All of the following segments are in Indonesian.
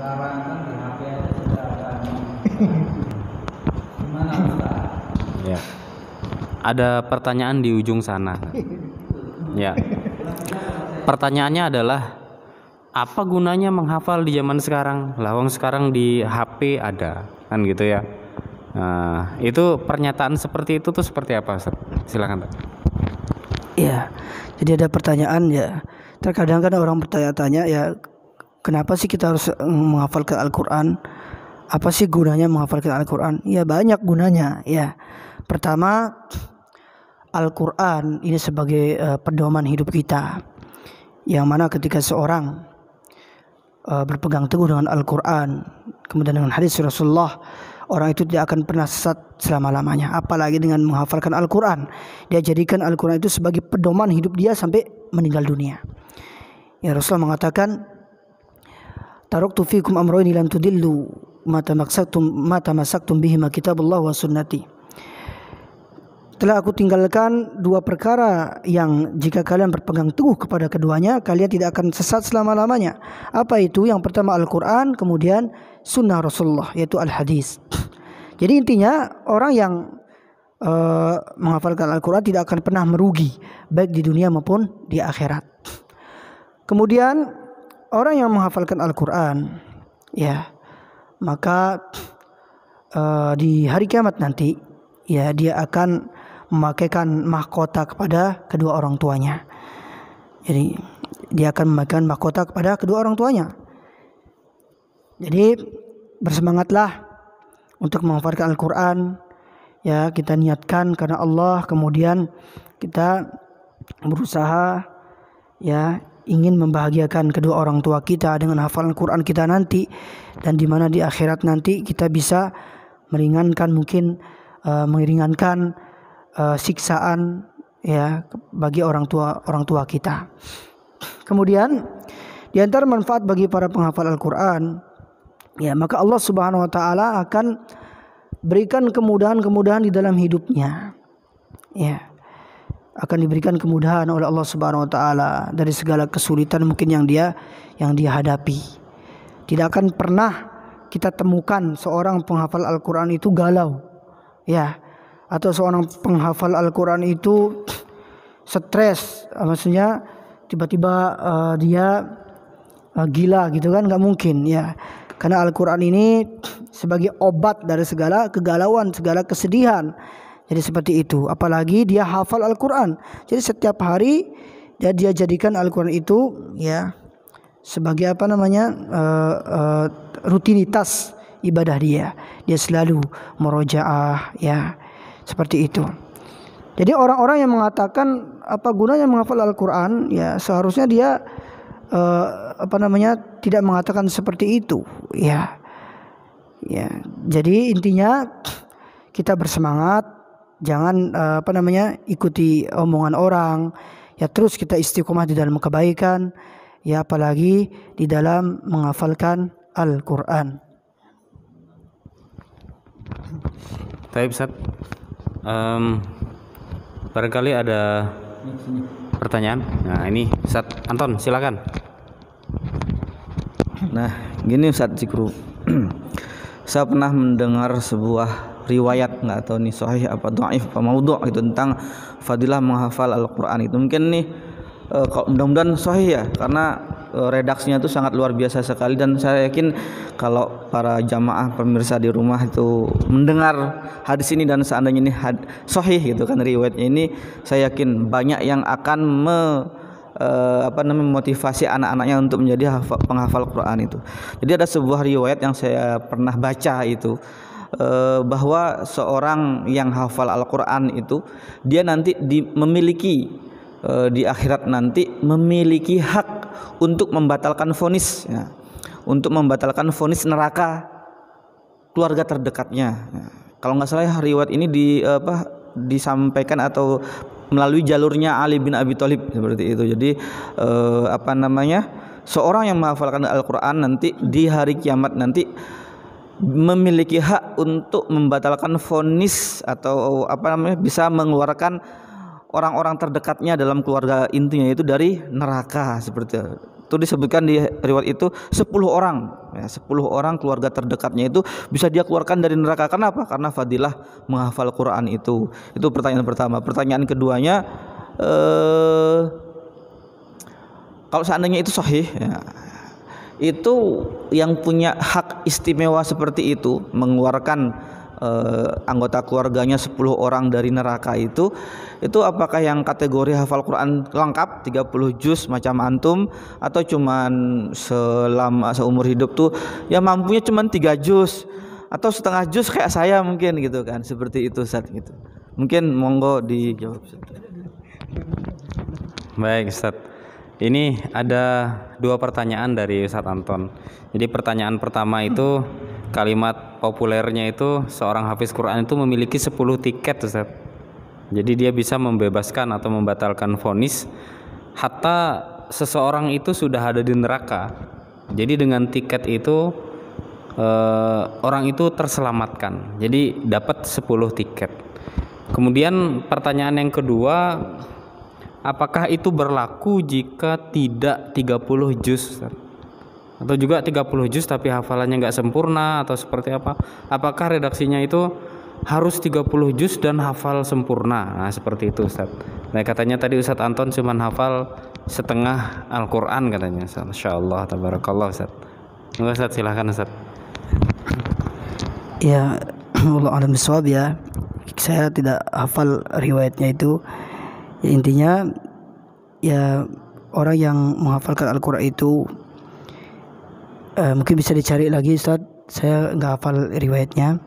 sekarang kan di HP aja sudah ada. Gimana Ustaz? Ya. Ada pertanyaan di ujung sana. Ya. Pertanyaannya adalah apa gunanya menghafal di zaman sekarang? Lawang sekarang di HP ada, kan gitu ya. Nah, itu pernyataan seperti itu tuh seperti apa, Ustaz? Silakan, Pak. Ya, jadi ada pertanyaan ya. Terkadang kan orang bertanya-tanya ya, kenapa sih kita harus menghafalkan Al-Quran? Apa sih gunanya menghafalkan Al-Quran? Ya banyak gunanya ya. Pertama, Al-Quran ini sebagai pedoman hidup kita, yang mana ketika seorang berpegang teguh dengan Al-Quran, kemudian dengan hadis Rasulullah, orang itu tidak akan pernah sesat selama-lamanya. Apalagi dengan menghafalkan Al-Quran, dia jadikan Al-Quran itu sebagai pedoman hidup dia sampai meninggal dunia. Ya, Rasulullah mengatakan, taraktu fikum amrayn lan tudillu ma tamassaktum bihima kitabullah wa sunnati. Telah aku tinggalkan dua perkara yang jika kalian berpegang teguh kepada keduanya, kalian tidak akan sesat selama-lamanya. Apa itu? Yang pertama Al-Quran, kemudian sunnah Rasulullah, yaitu Al-Hadis. Jadi intinya orang yang menghafalkan Al-Quran tidak akan pernah merugi, baik di dunia maupun di akhirat. Kemudian orang yang menghafalkan Al-Quran, ya, maka di hari kiamat nanti, ya, dia akan memakaikan mahkota kepada kedua orang tuanya. Jadi dia akan memakaikan mahkota kepada kedua orang tuanya. Jadi bersemangatlah untuk menghafalkan Al-Quran. Ya, kita niatkan karena Allah, kemudian kita berusaha ya ingin membahagiakan kedua orang tua kita dengan hafalan Quran kita nanti, dan di mana di akhirat nanti kita bisa meringankan siksaan ya bagi orang tua kita. Kemudian di antara manfaat bagi para penghafal Al-Quran, ya, maka Allah Subhanahu wa taala akan berikan kemudahan-kemudahan di dalam hidupnya. Ya, akan diberikan kemudahan oleh Allah Subhanahu wa taala dari segala kesulitan mungkin yang dia hadapi. Tidak akan pernah kita temukan seorang penghafal Al-Quran itu galau, ya, atau seorang penghafal Al-Quran itu stres, maksudnya tiba-tiba dia gila gitu kan, nggak mungkin ya. Karena Al-Quran ini sebagai obat dari segala kegalauan, segala kesedihan. Jadi seperti itu. Apalagi dia hafal Al-Quran. Jadi setiap hari dia jadikan Al-Quran itu ya sebagai rutinitas ibadah dia. Dia selalu murojaah ya. Seperti itu. Jadi orang-orang yang mengatakan apa gunanya menghafal Al-Quran, ya seharusnya dia tidak mengatakan seperti itu, ya. Ya. Jadi intinya kita bersemangat, jangan ikuti omongan orang, ya, terus kita istiqomah di dalam kebaikan, ya, apalagi di dalam menghafalkan Al-Quran. Baik, Ustaz. Barangkali ada pertanyaan. Nah, ini Ustaz Anton, silakan. Nah, gini Ustaz Zikru. Saya pernah mendengar sebuah riwayat, nggak tahu nih sahih apa dhaif apa maudhu' gitu, tentang fadilah menghafal Al-Qur'an itu. Mungkin nih mudah-mudahan sahih ya, karena redaksinya itu sangat luar biasa sekali, dan saya yakin kalau para jamaah pemirsa di rumah itu mendengar hadis ini dan seandainya ini sahih gitu kan riwayatnya ini, saya yakin banyak yang akan memotivasi anak-anaknya untuk menjadi penghafal Quran itu. Jadi ada sebuah riwayat yang saya pernah baca itu, bahwa seorang yang hafal Al-Quran itu dia nanti memiliki di akhirat nanti memiliki hak untuk membatalkan vonis, ya, untuk membatalkan vonis neraka keluarga terdekatnya. Ya. Kalau nggak salah riwayat ini disampaikan atau melalui jalurnya Ali bin Abi Thalib seperti itu. Jadi seorang yang menghafalkan Al-Quran nanti di hari kiamat nanti memiliki hak untuk membatalkan vonis atau bisa mengeluarkan orang-orang terdekatnya dalam keluarga intinya itu dari neraka, seperti itu disebutkan di riwayat itu 10 orang ya, 10 orang keluarga terdekatnya itu bisa dia keluarkan dari neraka. Kenapa? Karena fadilah menghafal Quran itu. Itu pertanyaan pertama. Pertanyaan keduanya, kalau seandainya itu sahih, ya, itu yang punya hak istimewa seperti itu mengeluarkan anggota keluarganya 10 orang dari neraka itu apakah yang kategori hafal Quran lengkap 30 juz macam antum, atau cuman selama seumur hidup tuh ya mampunya cuman 3 juz atau setengah juz kayak saya mungkin gitu kan, seperti itu Ustaz gitu. Mungkin monggo dijawab Ustaz. Baik Ustaz, ini ada 2 pertanyaan dari Ustaz Anton. Jadi pertanyaan pertama itu, kalimat populernya itu seorang hafiz Quran itu memiliki 10 tiket Ustaz. Jadi dia bisa membebaskan atau membatalkan vonis hatta seseorang itu sudah ada di neraka. Jadi dengan tiket itu orang itu terselamatkan. Jadi dapat 10 tiket. Kemudian pertanyaan yang kedua, apakah itu berlaku jika tidak 30 juz Ustaz? Atau juga 30 juz tapi hafalannya nggak sempurna atau seperti apa? Apakah redaksinya itu harus 30 juz dan hafal sempurna? Nah, seperti itu Ustaz. Nah, katanya tadi Ustaz Anton cuma hafal setengah Al-Qur'an katanya. Masyaallah, tabarakallah Ustaz. Ustaz silakan Ustaz. Ya, Allah alam bisawab ya. Saya tidak hafal riwayatnya itu. Ya, intinya ya orang yang menghafalkan Al-Qur'an itu mungkin bisa dicari lagi Ustaz, saya nggak hafal riwayatnya.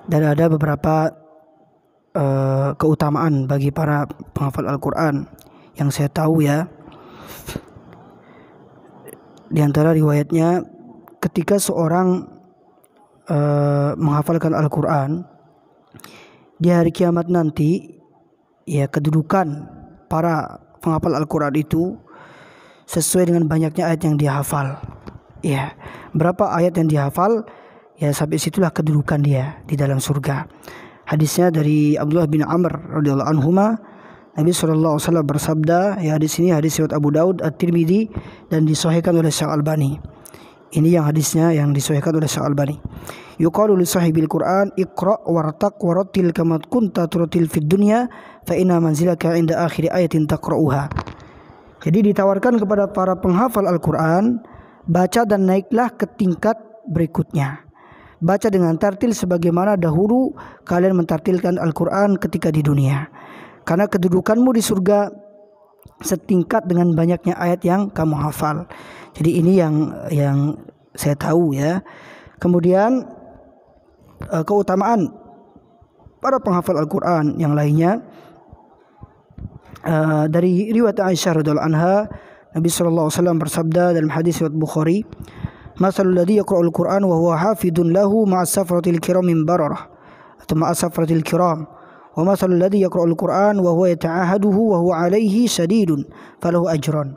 Dan ada beberapa keutamaan bagi para penghafal Al-Quran yang saya tahu ya. Di antara riwayatnya, ketika seorang menghafalkan Al-Quran di hari kiamat nanti, ya kedudukan para penghafal Al-Quran itu sesuai dengan banyaknya ayat yang dia hafal. Ya, berapa ayat yang dihafal, ya sampai situlah kedudukan dia di dalam surga. Hadisnya dari Abdullah bin Amr radhiyallahu anhuma, Nabi sallallahu alaihi wasallam bersabda, ya hadis ini hadis riwayat Abu Daud, At-Tirmidzi dan disahihkan oleh Syekh Albani. Ini yang hadisnya yang disahihkan oleh Syekh Albani. Yuqalu li sahibil Qur'an iqra wartaq warattil kama kunta turattil fid dunya fa inna manzilaka 'inda akhir ayatin taqra'uha. Jadi ditawarkan kepada para penghafal Al-Qur'an, baca dan naiklah ke tingkat berikutnya. Baca dengan tartil sebagaimana dahulu kalian mentartilkan Al-Quran ketika di dunia. Karena kedudukanmu di surga setingkat dengan banyaknya ayat yang kamu hafal. Jadi ini yang saya tahu ya. Kemudian keutamaan para penghafal Al-Quran yang lainnya, dari riwayat Aisyah radhiyallahu anha, Nabi sallallahu alaihi wasallam bersabda dalam hadis riwayat Bukhari, "Masalul ladzi yaqra'ul Qur'an wa huwa hafidun lahu ma'as safratil kiram min bararah." Atau ma'as safratil kiram. "Wa masalul ladzi yaqra'ul Qur'an wa huwa yata'ahaduhu wa huwa 'alaihi shadidun falahu ajran."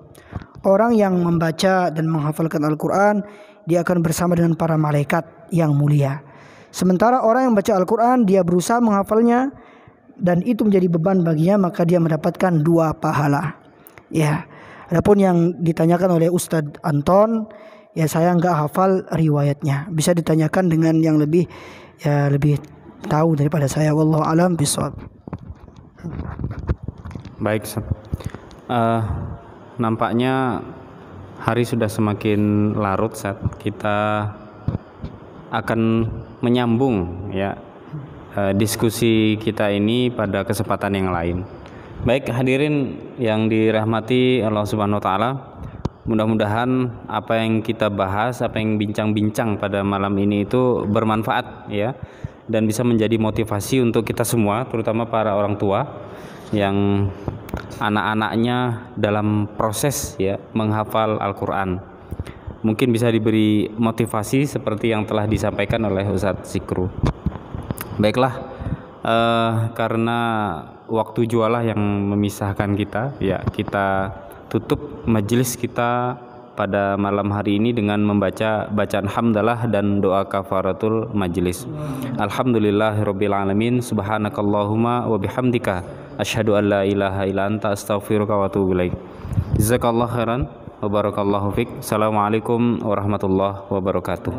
Orang yang membaca dan menghafalkan Al-Qur'an, dia akan bersama dengan para malaikat yang mulia. Sementara orang yang baca Al-Qur'an, dia berusaha menghafalnya dan itu menjadi beban baginya, maka dia mendapatkan 2 pahala. Ya. Adapun yang ditanyakan oleh Ustadz Anton, ya saya nggak hafal riwayatnya. Bisa ditanyakan dengan yang lebih tahu daripada saya. Wallahu alam bishawab. Baik, nampaknya hari sudah semakin larut saat kita akan menyambung ya diskusi kita ini pada kesempatan yang lain. Baik hadirin yang dirahmati Allah Subhanahu wa taala, mudah-mudahan apa yang kita bahas, apa yang bincang-bincang pada malam ini itu bermanfaat ya, dan bisa menjadi motivasi untuk kita semua, terutama para orang tua yang anak-anaknya dalam proses ya menghafal Al-Qur'an. Mungkin bisa diberi motivasi seperti yang telah disampaikan oleh Ustadz Zikru. Baiklah, karena waktu jualah yang memisahkan kita, ya kita tutup majelis kita pada malam hari ini dengan membaca bacaan hamdalah dan doa kafaratul majelis. Alhamdulillahirabbil alamin, subhanakallahumma wa bihamdika asyhadu an la ilaha illa anta astaghfiruka wa atubu ilaik. Jazakallahu khairan. wa barakallahu fik. Assalamualaikum warahmatullahi wabarakatuh.